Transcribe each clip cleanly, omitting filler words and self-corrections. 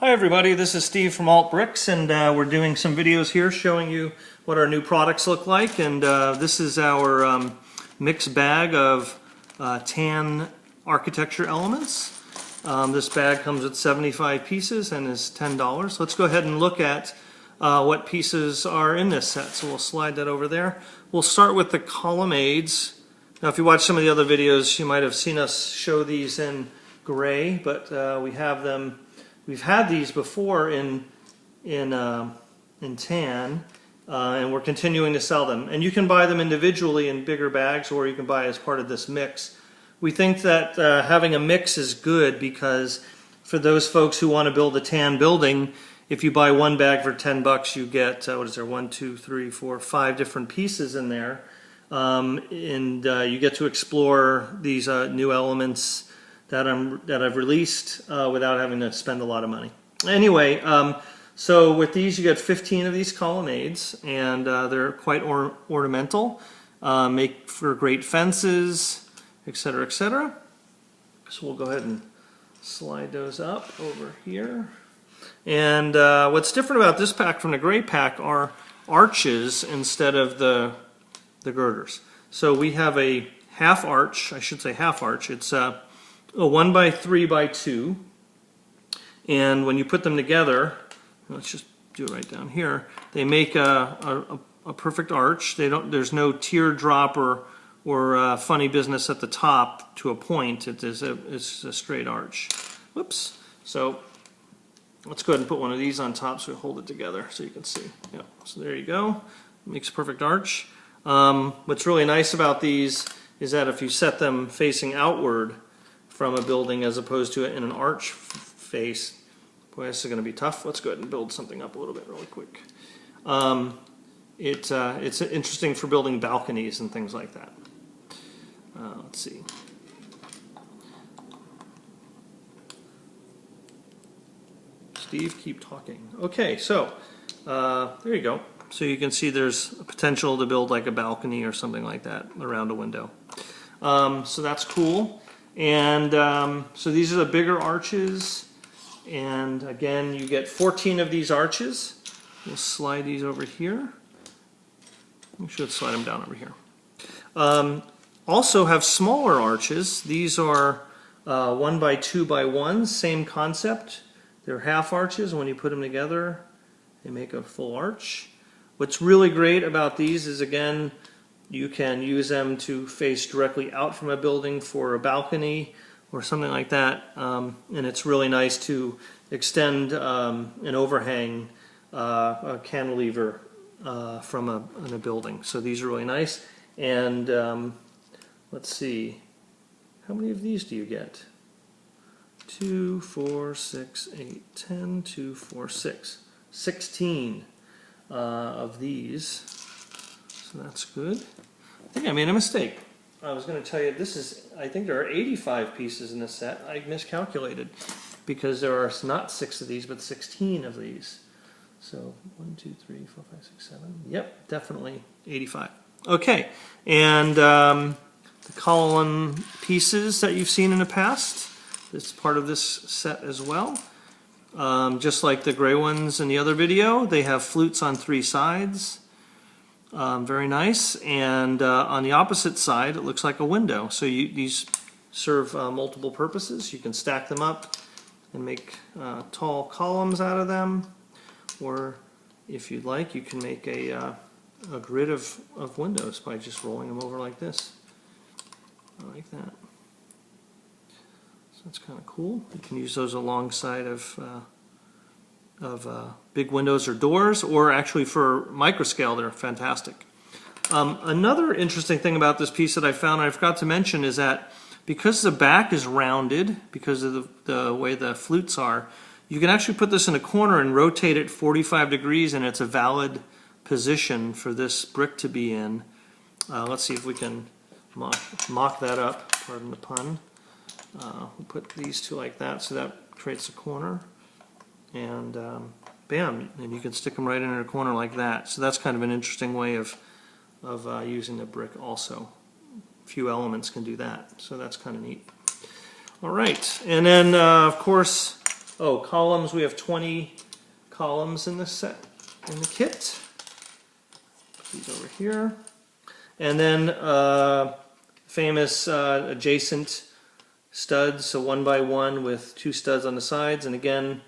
Hi everybody, this is Steve from altBricks, and we're doing some videos here showing you what our new products look like. And this is our mixed bag of tan architecture elements. This bag comes with 75 pieces and is $10. Let's go ahead and look at what pieces are in this set. So we'll slide that over there. We'll start with the colonnades. Now if you watch some of the other videos, you might have seen us show these in gray, but we have them. We've had these before in tan, and we're continuing to sell them. And you can buy them individually in bigger bags, or you can buy as part of this mix. We think that having a mix is good because for those folks who want to build a tan building, if you buy one bag for $10, you get what is there? 1, 2, 3, 4, 5 different pieces in there, and you get to explore these new elements that I've released without having to spend a lot of money. Anyway, so with these you get 15 of these colonnades, and they're quite ornamental, make for great fences, etc., etc. So we'll go ahead and slide those up over here. And what's different about this pack from the gray pack are arches instead of the girders. So we have a half arch, I should say half arch. It's a 1 by 3 by 2, and when you put them together, let's just do it right down here, they make a perfect arch. There's no teardrop or funny business at the top to a point. It's a straight arch. Whoops. So let's go ahead and put one of these on top so we hold it together so you can see. Yep. So there you go. Makes a perfect arch. What's really nice about these is that if you set them facing outward from a building as opposed to in an arch face, boy, this is going to be tough. Let's go ahead and build something up a little bit really quick. It's interesting for building balconies and things like that. Let's see. Steve, keep talking. Okay, so there you go. So you can see there's a potential to build like a balcony or something like that around a window. So that's cool. And so these are the bigger arches, and again you get 14 of these arches. We'll slide these over here. We should slide them down over here. Also have smaller arches. These are 1 by 2 by 1, same concept. They're half arches, and when you put them together they make a full arch. What's really great about these is, again, you can use them to face directly out from a building for a balcony or something like that, and it's really nice to extend an overhang, a cantilever from a building. So these are really nice. And let's see, how many of these do you get? 2, 4, 6, 8, 10, 2, 4, 6. 16 of these. So that's good. I think I made a mistake. I was going to tell you I think there are 85 pieces in this set. I miscalculated because there are not 6 of these but 16 of these. So 1, 2, 3, 4, 5, 6, 7. Yep, definitely 85. Okay, and the column pieces that you've seen in the past, it's part of this set as well. Just like the gray ones in the other video, they have flutes on 3 sides. Very nice. And on the opposite side, it looks like a window. So these serve multiple purposes. You can stack them up and make tall columns out of them. Or if you'd like, you can make a grid of windows by just rolling them over like this. I like that. So that's kind of cool. You can use those alongside of big windows or doors, or actually for microscale, they're fantastic. Another interesting thing about this piece that I found, I forgot to mention, is that because the back is rounded, because of the way the flutes are, you can actually put this in a corner and rotate it 45 degrees, and it's a valid position for this brick to be in. Let's see if we can mock that up, pardon the pun. We'll put these two like that, so that creates a corner, and bam, and you can stick them right in a corner like that. So that's kind of an interesting way of using the brick also. A few elements can do that, so that's kind of neat. All right, and then of course Oh, columns. We have 20 columns in the set, in the kit. Put these over here. And then famous adjacent studs, so 1 by 1 with 2 studs on the sides. And again,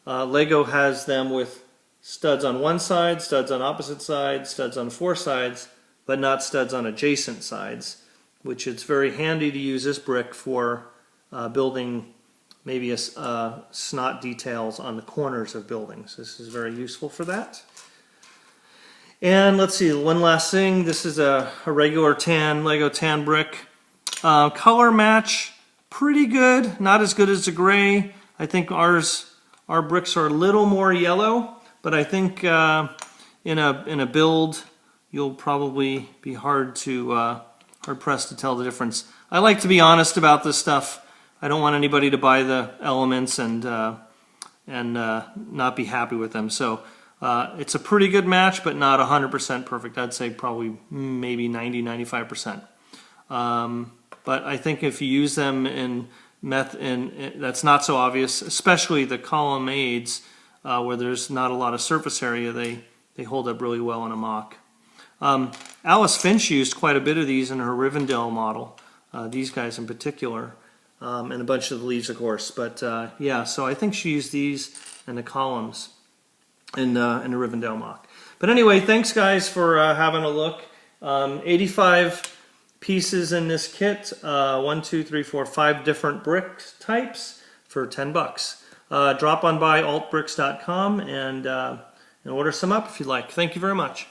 Lego has them with studs on one side, studs on opposite sides, studs on 4 sides, but not studs on adjacent sides, which it's very handy to use this brick for building maybe snot details on the corners of buildings. This is very useful for that. And let's see, one last thing. This is a regular tan, Lego tan brick. Color match, pretty good. Not as good as the gray. I think our bricks are a little more yellow, but I think in a build, you'll probably be hard pressed to tell the difference. I like to be honest about this stuff. I don't want anybody to buy the elements and not be happy with them. So it's a pretty good match, but not 100% perfect. I'd say probably maybe 90-95%. But I think if you use them in that's not so obvious, especially the colonnades where there's not a lot of surface area, they hold up really well in a mock. Alice Finch used quite a bit of these in her Rivendell model, these guys in particular, and a bunch of the leaves, of course. But yeah, so I think she used these and the columns in the Rivendell mock. But anyway, thanks guys for having a look. 85 pieces in this kit, 1, 2, 3, 4, 5 different brick types for 10 bucks. Drop on by altbricks.com and order some up if you'd like. Thank you very much.